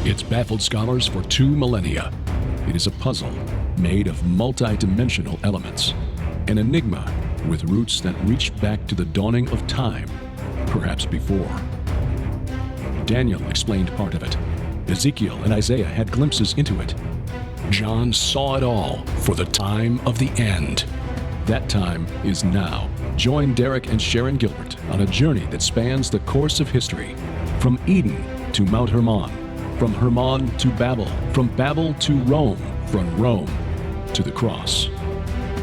It's baffled scholars for 2 millennia. It is a puzzle made of multi-dimensional elements, an enigma with roots that reach back to the dawning of time, perhaps before. Daniel explained part of it. Ezekiel and Isaiah had glimpses into it. John saw it all for the time of the end. That time is now. Join Derek and Sharon Gilbert on a journey that spans the course of history, from Eden to Mount Hermon, from Hermon to Babel, from Babel to Rome, from Rome to the cross,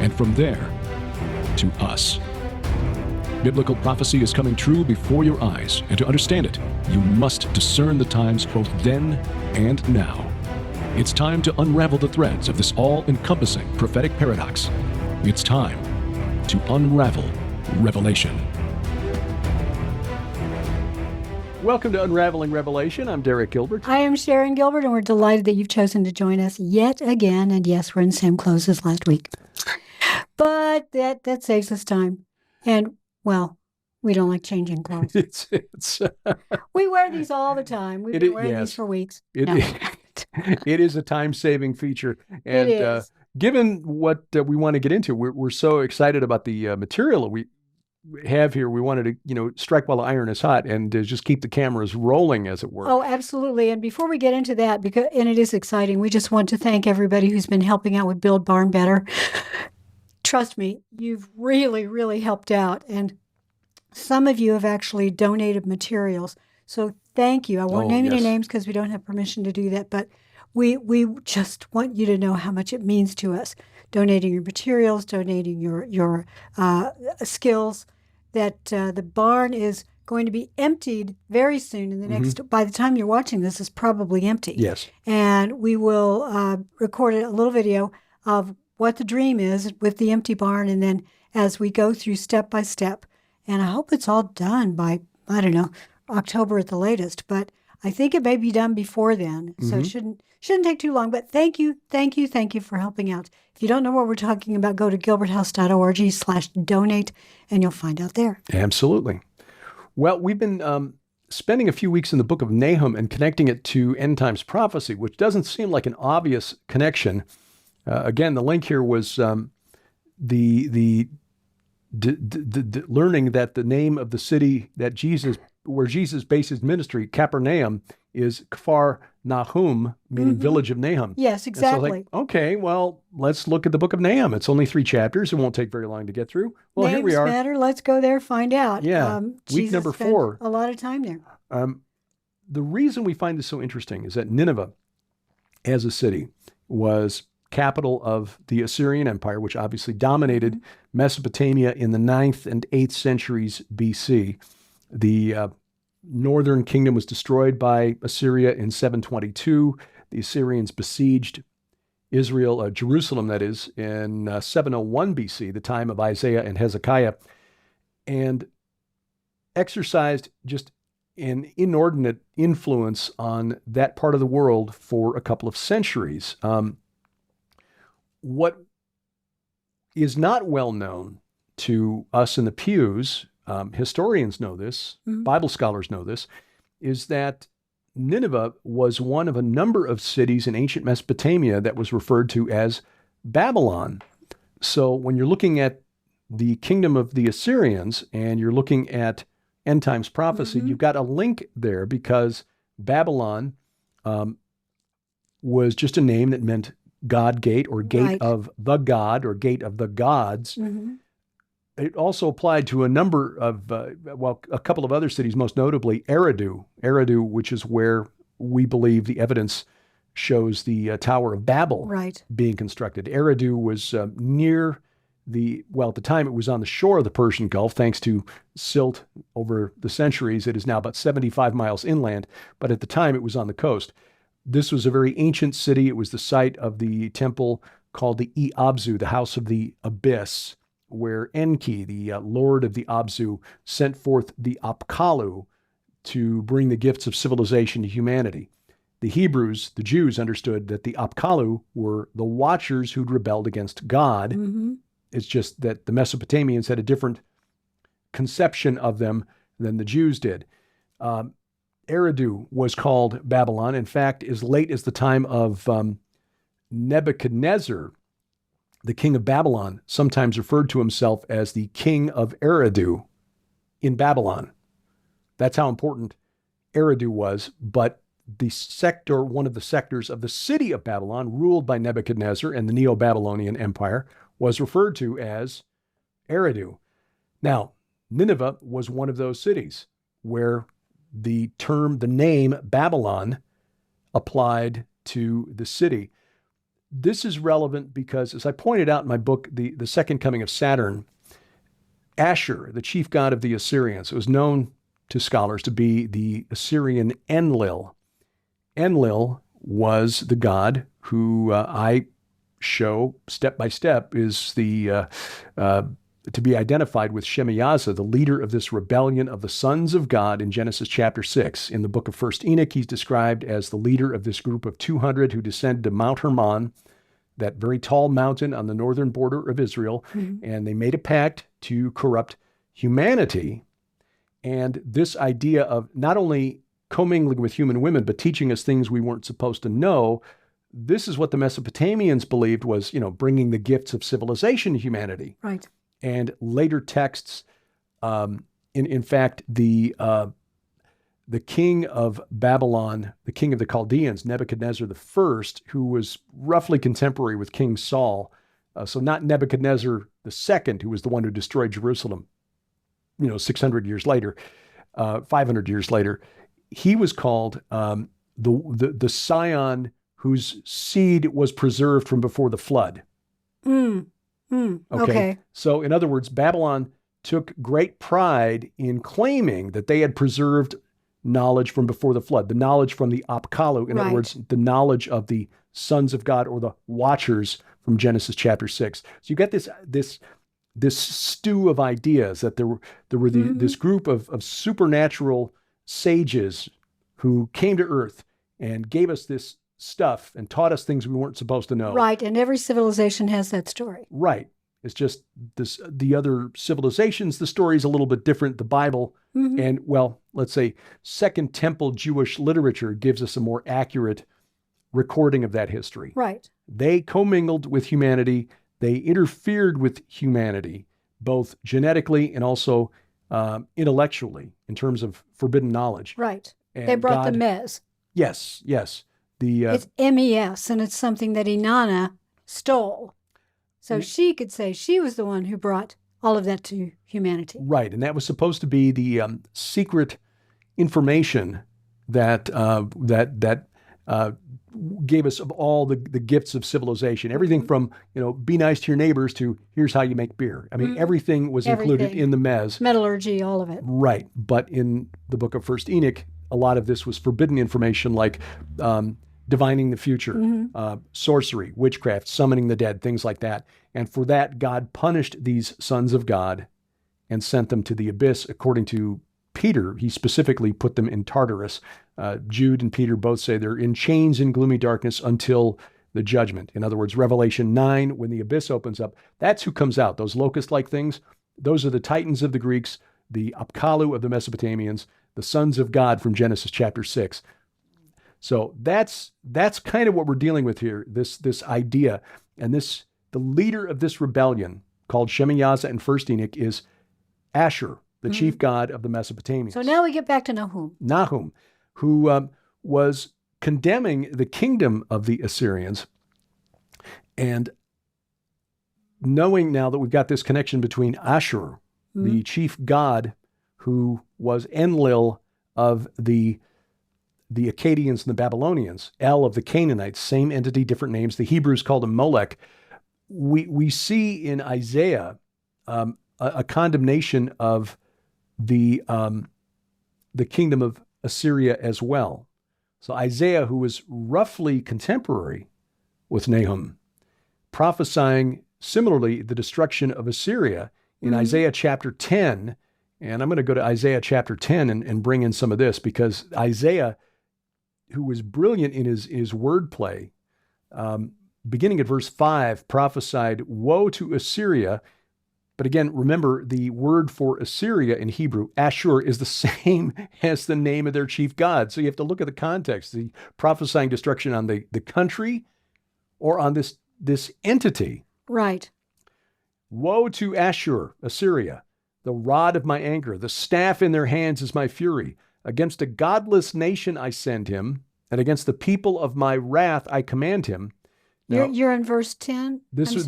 and from there to us. Biblical prophecy is coming true before your eyes, and to understand it, you must discern the times both then and now. It's time to unravel the threads of this all-encompassing prophetic paradox. It's time to unravel Revelation. Welcome to Unraveling Revelation. I'm Derek Gilbert. I am Sharon Gilbert, and we're delighted that you've chosen to join us yet again. And yes, we're in the same clothes as last week. But that saves us time. And, well, we don't like changing clothes. We wear these all the time. We've been wearing these for weeks. It is a time-saving feature. And given what we want to get into, we're so excited about the material that we have here. We wanted to, strike while the iron is hot and just keep the cameras rolling, as it were. Oh, absolutely. And before we get into that, and it is exciting, we just want to thank everybody who's been helping out with Build Barn Better. Trust me, you've really, really helped out. And some of you have actually donated materials. So thank you. I won't name any names because we don't have permission to do that. But we just want you to know how much it means to us. Donating your materials, donating your skills, that the barn is going to be emptied very soon. In the next, by the time you're watching this, it's probably empty. Yes. And we will record a little video of what the dream is with the empty barn, and then as we go through step by step. And I hope it's all done by, I don't know, October at the latest. But I think it may be done before then, so it shouldn't take too long. But thank you for helping out. If you don't know what we're talking about, go to gilberthouse.org/donate, and you'll find out there. Absolutely. Well, we've been spending a few weeks in the book of Nahum and connecting it to end times prophecy, which doesn't seem like an obvious connection. Again, the link here was the learning that the name of the city where Jesus based his ministry, Capernaum, is Kfar Nahum, meaning village of Nahum. Yes, exactly. So okay, well, let's look at the book of Nahum. It's only 3 chapters. It won't take very long to get through. Well, Names here we are. Matter. Let's go there, find out. Yeah, week number 4. A lot of time there. The reason we find this so interesting is that Nineveh, as a city, was capital of the Assyrian Empire, which obviously dominated Mesopotamia in the 9th and 8th centuries BC. The northern kingdom was destroyed by Assyria in 722. The Assyrians besieged Israel, Jerusalem, that is, in 701 BC, the time of Isaiah and Hezekiah, and exercised just an inordinate influence on that part of the world for a couple of centuries. What is not well known to us in the pews, historians know this, Bible scholars know this, is that Nineveh was one of a number of cities in ancient Mesopotamia that was referred to as Babylon. So when you're looking at the kingdom of the Assyrians and you're looking at end times prophecy, you've got a link there, because Babylon was just a name that meant God gate, or gate of the God, or gate of the gods. It also applied to a number of, a couple of other cities, most notably Eridu, which is where we believe the evidence shows the Tower of Babel being constructed. Eridu was near at the time it was on the shore of the Persian Gulf, thanks to silt over the centuries. It is now about 75 miles inland, but at the time it was on the coast. This was a very ancient city. It was the site of the temple called the ʻAbzu, the House of the Abyss, where Enki, the lord of the Abzu, sent forth the Apkallu to bring the gifts of civilization to humanity. The Hebrews, the Jews, understood that the Apkallu were the watchers who'd rebelled against God. It's just that the Mesopotamians had a different conception of them than the Jews did. Eridu was called Babylon. In fact, as late as the time of Nebuchadnezzar, the king of Babylon sometimes referred to himself as the king of Eridu in Babylon. That's how important Eridu was. But one of the sectors of the city of Babylon, ruled by Nebuchadnezzar and the Neo-Babylonian Empire, was referred to as Eridu. Now, Nineveh was one of those cities where the name Babylon applied to the city. This is relevant because, as I pointed out in my book, The Second Coming of Saturn, Assur, the chief god of the Assyrians, was known to scholars to be the Assyrian Enlil. Enlil was the god who I show step by step is to be identified with Shemihazah, the leader of this rebellion of the sons of God in Genesis chapter 6. In the book of 1 Enoch, he's described as the leader of this group of 200 who descended to Mount Hermon, that very tall mountain on the northern border of Israel, and they made a pact to corrupt humanity. And this idea of not only commingling with human women, but teaching us things we weren't supposed to know, this is what the Mesopotamians believed was, bringing the gifts of civilization to humanity. Right. And later texts, in fact, the king of Babylon, the king of the Chaldeans, Nebuchadnezzar I, who was roughly contemporary with King Saul, so not Nebuchadnezzar II, who was the one who destroyed Jerusalem, 600 years later, 500 years later, he was called the scion whose seed was preserved from before the flood. Okay. So in other words, Babylon took great pride in claiming that they had preserved knowledge from before the flood, the knowledge from the pp'elîl, in other words, the knowledge of the sons of God or the watchers from Genesis chapter 6. So you get this stew of ideas that there were this group of supernatural sages who came to earth and gave us this stuff and taught us things we weren't supposed to know. Right, and every civilization has that story. Right. It's just the other civilizations, the story is a little bit different. The Bible and, let's say Second Temple Jewish literature gives us a more accurate recording of that history. Right. They commingled with humanity. They interfered with humanity, both genetically and also intellectually in terms of forbidden knowledge. Right. And they brought the mez. Yes. It's MES, and it's something that Inanna stole. So she could say she was the one who brought all of that to humanity. Right, and that was supposed to be the secret information that gave us of all the gifts of civilization. Everything from, be nice to your neighbors to here's how you make beer. I mean, everything was included in the mez. Metallurgy, all of it. Right, but in the book of 1 Enoch, a lot of this was forbidden information like divining the future, sorcery, witchcraft, summoning the dead, things like that. And for that, God punished these sons of God and sent them to the abyss. According to Peter, he specifically put them in Tartarus. Jude and Peter both say they're in chains in gloomy darkness until the judgment. In other words, Revelation 9, when the abyss opens up, that's who comes out. Those locust-like things, those are the Titans of the Greeks, the pp'elîl of the Mesopotamians, the sons of God from Genesis chapter 6. So that's kind of what we're dealing with here, this idea. And the leader of this rebellion, called Shemihazah in 1 Enoch, is Assur, the chief god of the Mesopotamians. So now we get back to Nahum. Nahum, who was condemning the kingdom of the Assyrians. And knowing now that we've got this connection between Assur, the chief god who was Enlil of the Akkadians and the Babylonians, El of the Canaanites, same entity, different names. The Hebrews called him Molech. We see in Isaiah a condemnation of the kingdom of Assyria as well. So Isaiah, who was roughly contemporary with Nahum, prophesying similarly the destruction of Assyria in Isaiah chapter 10. And I'm going to go to Isaiah chapter 10 and bring in some of this, because Isaiah, who was brilliant in his wordplay, beginning at verse 5, prophesied, "Woe to Assyria," But again, remember the word for Assyria in Hebrew, Ashur, is the same as the name of their chief god. So you have to look at the context, the prophesying destruction on the country or on this entity. Right. Woe to Ashur, Assyria, the rod of my anger, the staff in their hands is my fury. Against a godless nation I send him, and against the people of my wrath I command him. Now, You're in verse 10? This is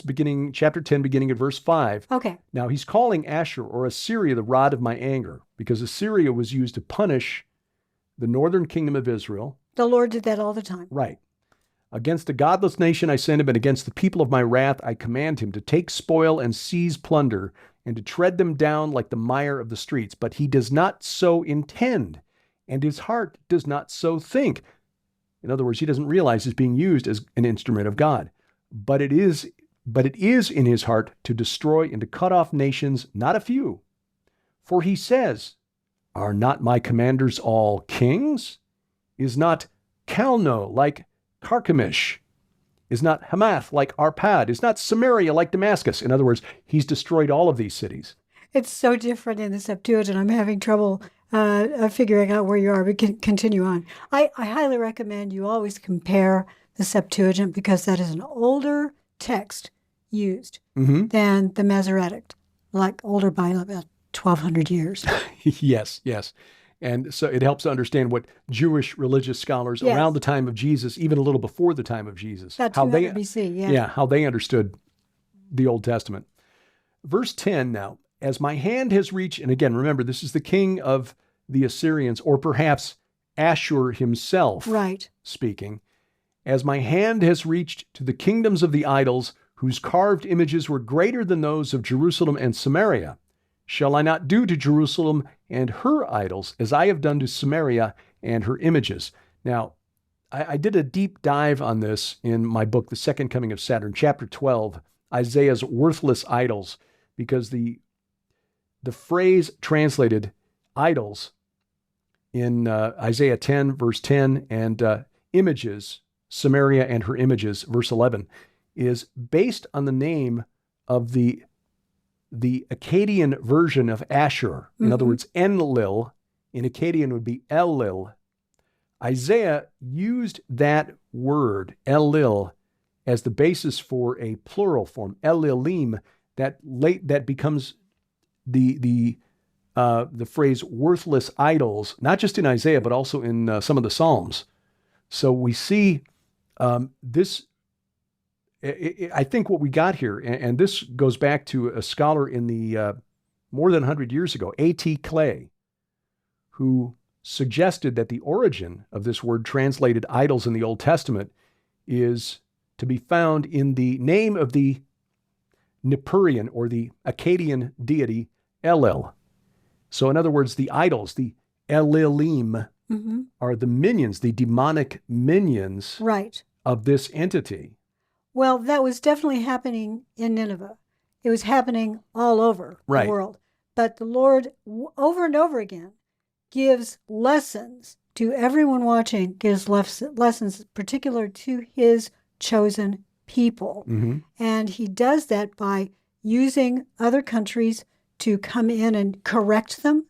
beginning, chapter 10, beginning at verse 5. Okay. Now he's calling Ashur or Assyria the rod of my anger, because Assyria was used to punish the northern kingdom of Israel. The Lord did that all the time. Right. Against a godless nation I send him, and against the people of my wrath I command him to take spoil and seize plunder, and to tread them down like the mire of the streets. But he does not so intend, and his heart does not so think. In other words, he doesn't realize he's being used as an instrument of God. But it is in his heart to destroy and to cut off nations, not a few. For he says, are not my commanders all kings? Is not Calno like Carchemish? Is not Hamath like Arpad? Is not Samaria like Damascus? In other words, he's destroyed all of these cities. It's so different in the Septuagint. I'm having trouble figuring out where you are, but continue on. I highly recommend you always compare the Septuagint, because that is an older text used than the Masoretic, like older by about 1,200 years. Yes. And so it helps to understand what Jewish religious scholars around the time of Jesus, even a little before the time of Jesus, about 200 BC, how they understood the Old Testament. Verse 10 now, as my hand has reached, and again, remember, this is the king of the Assyrians, or perhaps Ashur himself speaking. As my hand has reached to the kingdoms of the idols, whose carved images were greater than those of Jerusalem and Samaria, shall I not do to Jerusalem and her idols as I have done to Samaria and her images? Now, I did a deep dive on this in my book, The Second Coming of Saturn, chapter 12, Isaiah's worthless idols, because the phrase translated idols in Isaiah 10, verse 10, and images, Samaria and her images, verse 11, is based on the name of the Akkadian version of Ashur. In other words, Enlil in Akkadian would be Ellil. Isaiah used that word, Ellil, as the basis for a plural form, ellîlim, that becomes the phrase worthless idols, not just in Isaiah, but also in some of the Psalms. So we see this. I think what we got here, and this goes back to a scholar in the more than 100 years ago, A.T. Clay, who suggested that the origin of this word translated idols in the Old Testament is to be found in the name of the Nippurian or the Akkadian deity Ellil. So in other words, the idols, the ellîlim, are the minions, the demonic minions of this entity. Well, that was definitely happening in Nineveh. It was happening all over the world. But the Lord, over and over again, gives lessons to everyone watching, gives lessons particular to his chosen people. And he does that by using other countries to come in and correct them,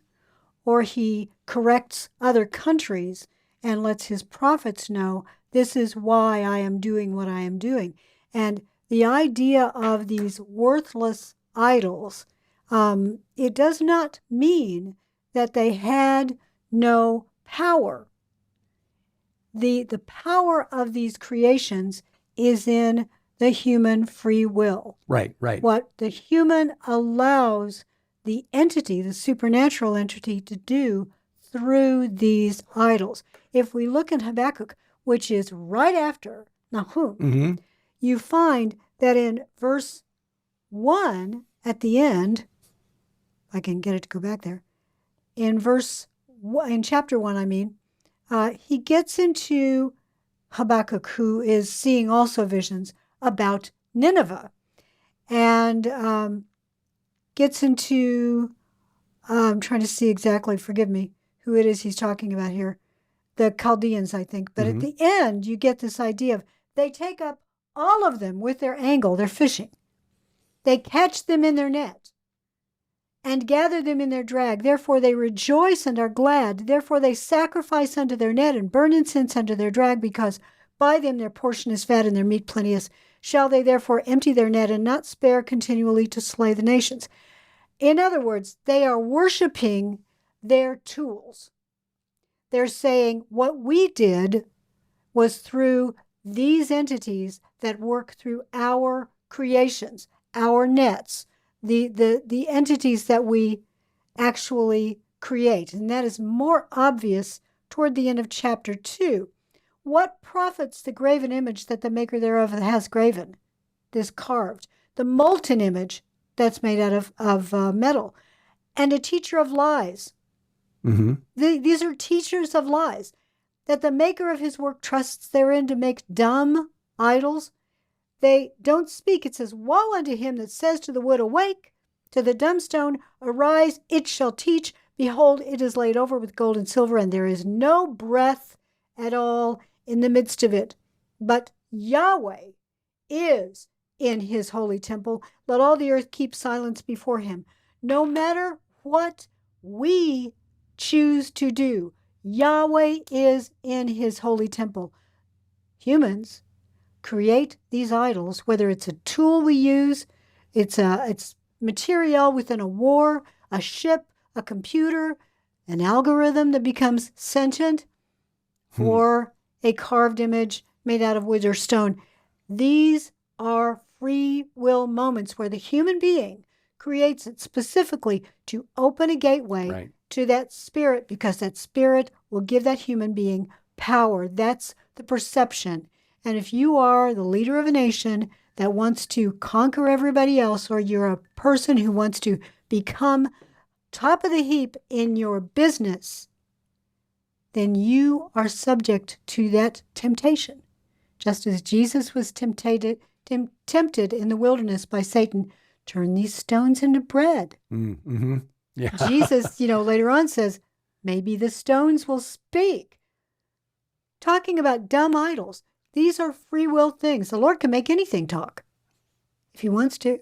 or he corrects other countries and lets his prophets know, this is why I am doing what I am doing. And the idea of these worthless idols, it does not mean that they had no power. The power of these creations is in the human free will. Right. What the human allows the entity, the supernatural entity, to do through these idols. If we look in Habakkuk, which is right after Nahum, you find that in verse 1 at the end, I can get it to go back there, in chapter 1, he gets into Habakkuk, who is seeing also visions about Nineveh, and gets into, I'm trying to see exactly, forgive me, who it is he's talking about here, the Chaldeans, I think. But at the end, you get this idea of they take up all of them with their angle, they're fishing. They catch them in their net and gather them in their drag. Therefore they rejoice and are glad. Therefore they sacrifice unto their net and burn incense unto their drag, because by them their portion is fat and their meat plenteous. Shall they therefore empty their net and not spare continually to slay the nations? In other words, they are worshiping their tools. They're saying what we did was through these entities that work through our creations, our nets, the entities that we actually create. And that is more obvious toward the end of chapter 2. What profits the graven image that the maker thereof has graven, this carved, the molten image that's made out of metal, and a teacher of lies? Mm-hmm. These are teachers of lies, that the maker of his work trusts therein to make dumb idols. They don't speak. It says, woe unto him that says to the wood, awake, to the dumb stone, arise, it shall teach. Behold, it is laid over with gold and silver, and there is no breath at all in the midst of it. But Yahweh is in his holy temple. Let all the earth keep silence before him. No matter what we choose to do, Yahweh is in his holy temple. Humans create these idols, whether it's a tool we use, it's material within a war, a ship, a computer, an algorithm that becomes sentient, or a carved image made out of wood or stone. These are free will moments where the human being creates it specifically to open a gateway to that spirit, because that spirit will give that human being power. That's the perception. And if you are the leader of a nation that wants to conquer everybody else, or you're a person who wants to become top of the heap in your business, then you are subject to that temptation. Just as Jesus was tempted in the wilderness by Satan, turn these stones into bread. Mm-hmm. Yeah. Jesus, later on says, maybe the stones will speak. Talking about dumb idols. These are free will things. The Lord can make anything talk if he wants to.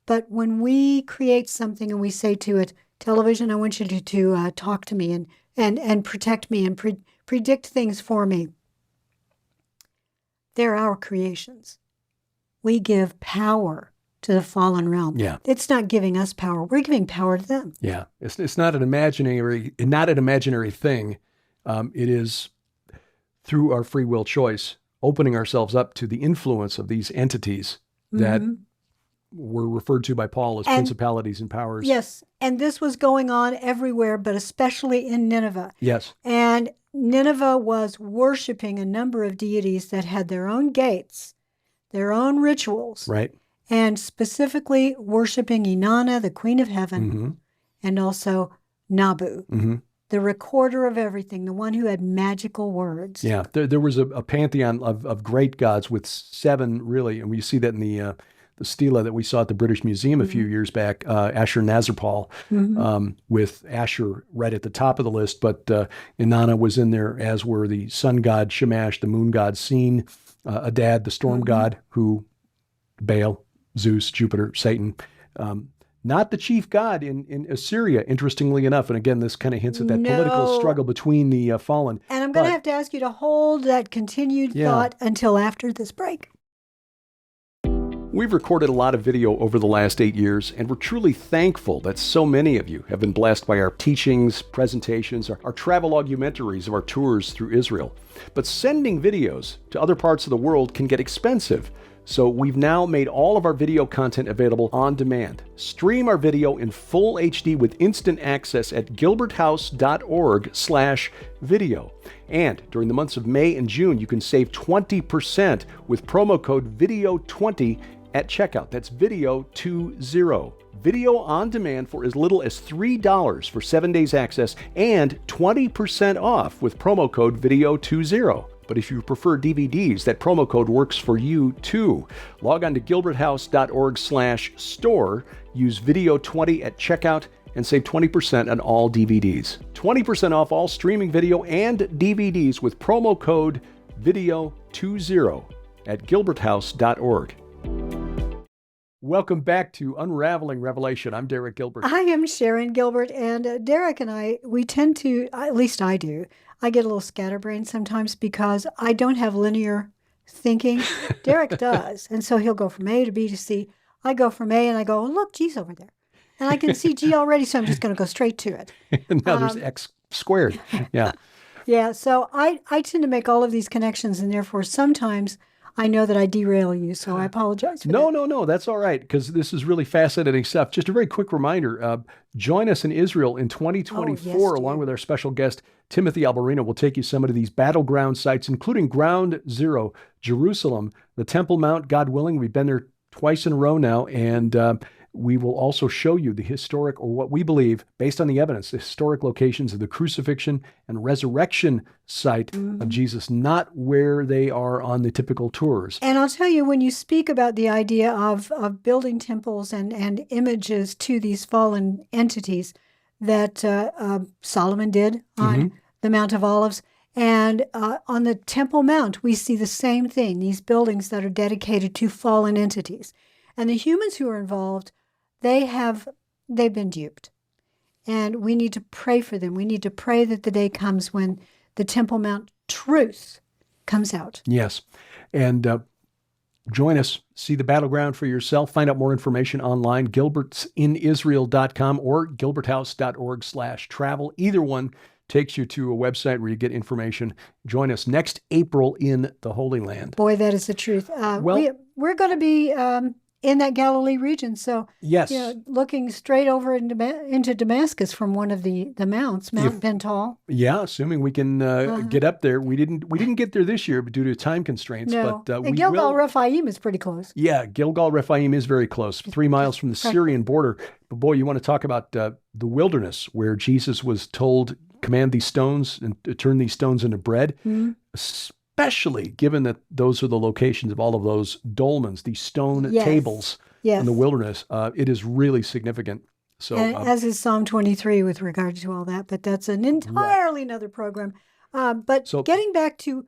But when we create something and we say to it, television, I want you to talk to me and protect me and predict things for me. They're our creations. We give power to the fallen realm. Yeah. It's not giving us power. We're giving power to them. Yeah. It's not an imaginary thing. It is through our free will choice, opening ourselves up to the influence of these entities that were referred to by Paul as principalities and powers. Yes. And this was going on everywhere, but especially in Nineveh. Yes. And Nineveh was worshiping a number of deities that had their own gates, their own rituals. Right. And specifically worshiping Inanna, the queen of heaven, and also Nabu, the recorder of everything, the one who had magical words. Yeah, there was a pantheon of great gods with 7, really, and we see that in the stela that we saw at the British Museum a few years back, Ashur-Nazarpal, with Ashur right at the top of the list, but Inanna was in there, as were the sun god Shamash, the moon god Sin, Adad, the storm god, who Baal, Zeus, Jupiter, Satan, not the chief god in Assyria, interestingly enough. And again, this kind of hints at that political struggle between the fallen. And I'm going to have to ask you to hold that continued thought until after this break. We've recorded a lot of video over the last 8 years, and we're truly thankful that so many of you have been blessed by our teachings, presentations, our travel augmentaries of our tours through Israel. But sending videos to other parts of the world can get expensive. So we've now made all of our video content available on demand. Stream our video in full HD with instant access at gilberthouse.org/video. And during the months of May and June, you can save 20% with promo code VIDEO20 at checkout. That's VIDEO20. Video on demand for as little as $3 for 7 days access, and 20% off with promo code VIDEO20. But if you prefer DVDs, that promo code works for you too. Log on to gilberthouse.org/store, use VIDEO20 at checkout, and save 20% on all DVDs. 20% off all streaming video and DVDs with promo code VIDEO20 at gilberthouse.org. Welcome back to Unraveling Revelation. I'm Derek Gilbert. I am Sharon Gilbert, and Derek and I, we tend to, at least I do, I get a little scatterbrained sometimes because I don't have linear thinking. Derek does. And so he'll go from A to B to C. I go from A and I go, oh, look, G's over there. And I can see G already, so I'm just going to go straight to it. Now there's X squared. Yeah. Yeah, so I tend to make all of these connections, and therefore sometimes I know that I derail you, so I apologize for that. No, that's all right, because this is really fascinating stuff. Just a very quick reminder, join us in Israel in 2024, along with our special guest, Timothy Alberino. We'll take you some of these battleground sites, including Ground Zero, Jerusalem, the Temple Mount, God willing. We've been there twice in a row now, and we will also show you the historic, or what we believe, based on the evidence, the historic locations of the crucifixion and resurrection site of Jesus, not where they are on the typical tours. And I'll tell you, when you speak about the idea of building temples and images to these fallen entities that Solomon did on the Mount of Olives, and on the Temple Mount, we see the same thing, these buildings that are dedicated to fallen entities. And the humans who are involved, they've been duped. And we need to pray for them. We need to pray that the day comes when the Temple Mount truth comes out. Yes. And join us. See the battleground for yourself. Find out more information online, gilbertsinisrael.com or gilberthouse.org/travel. Either one takes you to a website where you get information. Join us next April in the Holy Land. Boy, that is the truth. We're going to be in that Galilee region. So, yes, looking straight over into Damascus from one of the mounts, Mount Bental. Yeah, assuming we can get up there. We didn't get there this year due to time constraints. No. But and Gilgal Rephaim is pretty close. Yeah, Gilgal Rephaim is very close, 3 miles from the Syrian border. But boy, you want to talk about the wilderness where Jesus was told, command these stones and turn these stones into bread. Especially given that those are the locations of all of those dolmens, these stone tables in the wilderness. It is really significant. So, as is Psalm 23 with regard to all that, but that's an entirely another program. But getting back to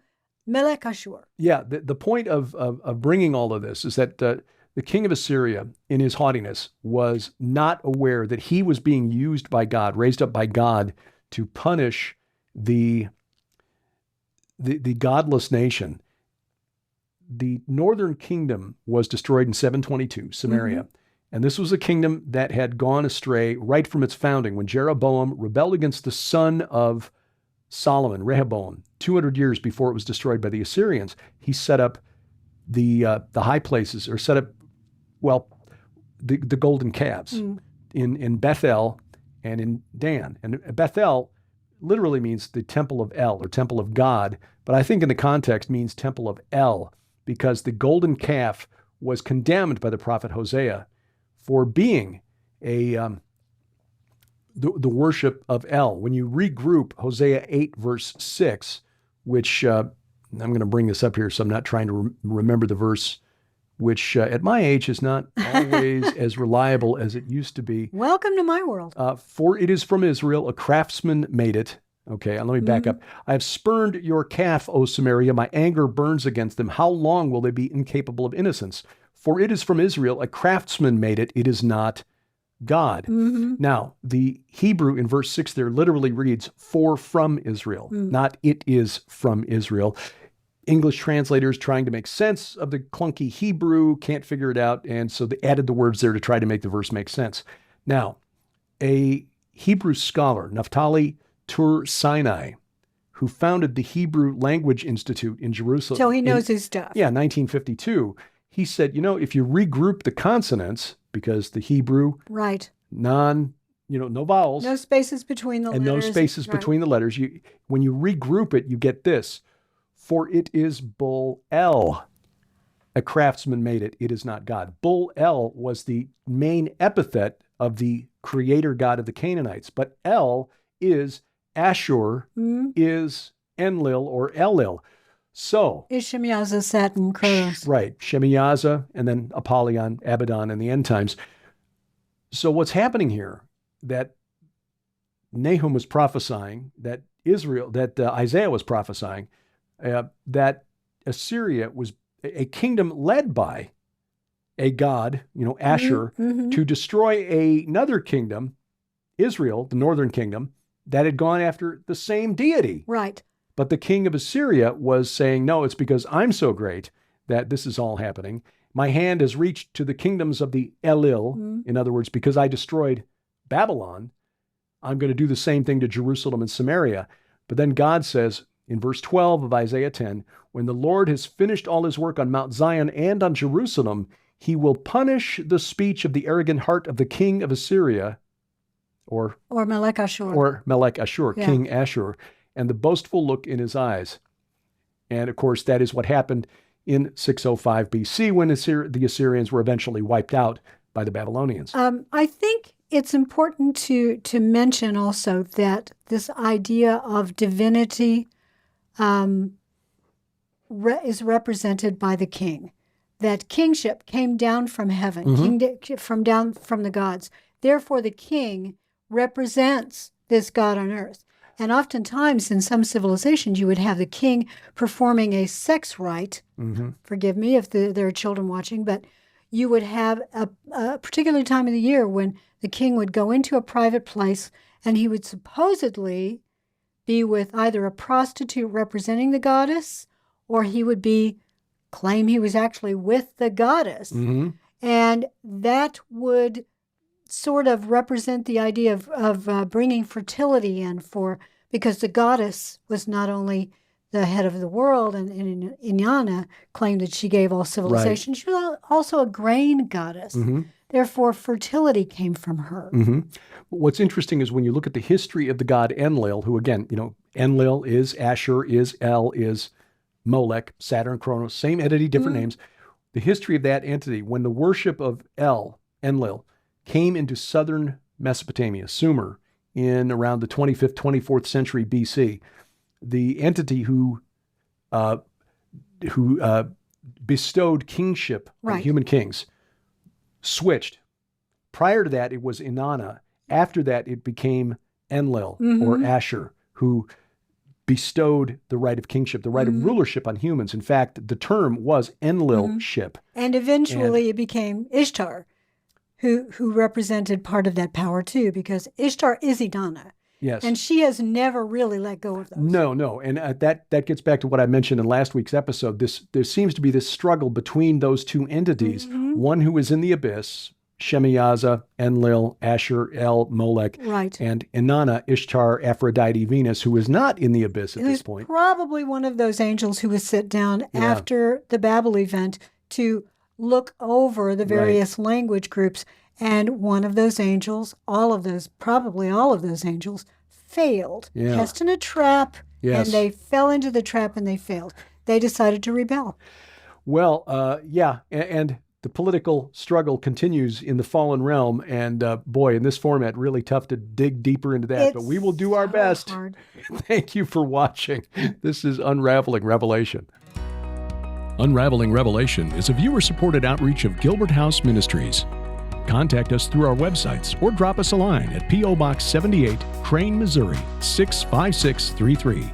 Melech Ashur. Yeah, the point of bringing all of this is that the king of Assyria, in his haughtiness, was not aware that he was being used by God, raised up by God, to punish the godless nation. The northern kingdom was destroyed in 722, Samaria. And this was a kingdom that had gone astray right from its founding when Jeroboam rebelled against the son of Solomon, Rehoboam, 200 years before it was destroyed by the Assyrians. He set up the high places, or set up, the golden calves in Bethel and in Dan. And Bethel literally means the temple of El, or temple of God, but I think in the context means temple of El, because the golden calf was condemned by the prophet Hosea for being the worship of El. When you regroup Hosea 8 verse 6, which I'm going to bring this up here, so I'm not trying to remember the verse, which at my age is not always as reliable as it used to be. Welcome to my world. For it is from Israel, a craftsman made it. Okay, let me back up. I have spurned your calf, O Samaria. My anger burns against them. How long will they be incapable of innocence? For it is from Israel, a craftsman made it. It is not God. Now, the Hebrew in verse 6 there literally reads, for from Israel, not it is from Israel. English translators trying to make sense of the clunky Hebrew can't figure it out, and so they added the words there to try to make the verse make sense. Now, a Hebrew scholar, Naphtali Tur Sinai, who founded the Hebrew Language Institute in Jerusalem. So he knows his stuff. Yeah, 1952. He said, if you regroup the consonants, because the Hebrew, no vowels. No spaces between the letters. And no spaces between the letters. When you regroup it, you get this. For it is Bull-El. A craftsman made it. It is not God. Bull-El was the main epithet of the creator god of the Canaanites. But El is Assur, is Enlil or Ellil. So is Shemihazah, Saturn, Kronos. Right. Shemihazah, and then Apollyon, Abaddon in the end times. So what's happening here, that Nahum was prophesying, that Isaiah was prophesying, that Assyria was a kingdom led by a god, Assur, to destroy another kingdom, Israel, the northern kingdom, that had gone after the same deity. Right. But the king of Assyria was saying, no, it's because I'm so great that this is all happening. My hand has reached to the kingdoms of the Ellil. In other words, because I destroyed Babylon, I'm going to do the same thing to Jerusalem and Samaria. But then God says in verse 12 of Isaiah 10, when the Lord has finished all his work on Mount Zion and on Jerusalem, he will punish the speech of the arrogant heart of the king of Assyria, or Melech Ashur. Or Melech Ashur, King Ashur, and the boastful look in his eyes. And of course, that is what happened in 605 BC when the Assyrians were eventually wiped out by the Babylonians. I think it's important to mention also that this idea of divinity is represented by the king. That kingship came down from heaven, down from the gods. Therefore, the king represents this God on earth. And oftentimes in some civilizations, you would have the king performing a sex rite. Forgive me if there are children watching, but you would have a particular time of the year when the king would go into a private place and he would supposedly be with either a prostitute representing the goddess, or he would claim he was actually with the goddess. And that would sort of represent the idea of bringing fertility in because the goddess was not only the head of the world, and Inanna claimed that she gave all civilization. Right. She was also a grain goddess. Therefore, fertility came from her. What's interesting is when you look at the history of the god Enlil, who again, Enlil is Assur, is El, is Molech, Saturn, Kronos, same entity, different names. The history of that entity, when the worship of Enlil, came into southern Mesopotamia, Sumer, in around the 25th, 24th century BC, the entity who bestowed kingship on human kings switched. Prior to that, it was Inanna. After that, it became Enlil or Assur, who bestowed the right of kingship, the right of rulership on humans. In fact, the term was Enlilship. And eventually it became Ishtar, who represented part of that power too, because Ishtar is Inanna. Yes. And she has never really let go of those. No. And that gets back to what I mentioned in last week's episode. There seems to be this struggle between those two entities. One who is in the abyss, Shemihazah, Enlil, Assur, El, Molech, and Inanna, Ishtar, Aphrodite, Venus, who is not in the abyss at this point. Probably one of those angels who was sit down after the Babel event to look over the various language groups. And one of those angels, probably all of those angels, failed. Cast in a trap, and they fell into the trap and they failed. They decided to rebel. Well, and the political struggle continues in the fallen realm. And boy, in this format, really tough to dig deeper into that. But we will do our best. Hard. Thank you for watching. This is Unraveling Revelation. Unraveling Revelation is a viewer-supported outreach of Gilbert House Ministries. Contact us through our websites or drop us a line at P.O. Box 78, Crane, Missouri 65633.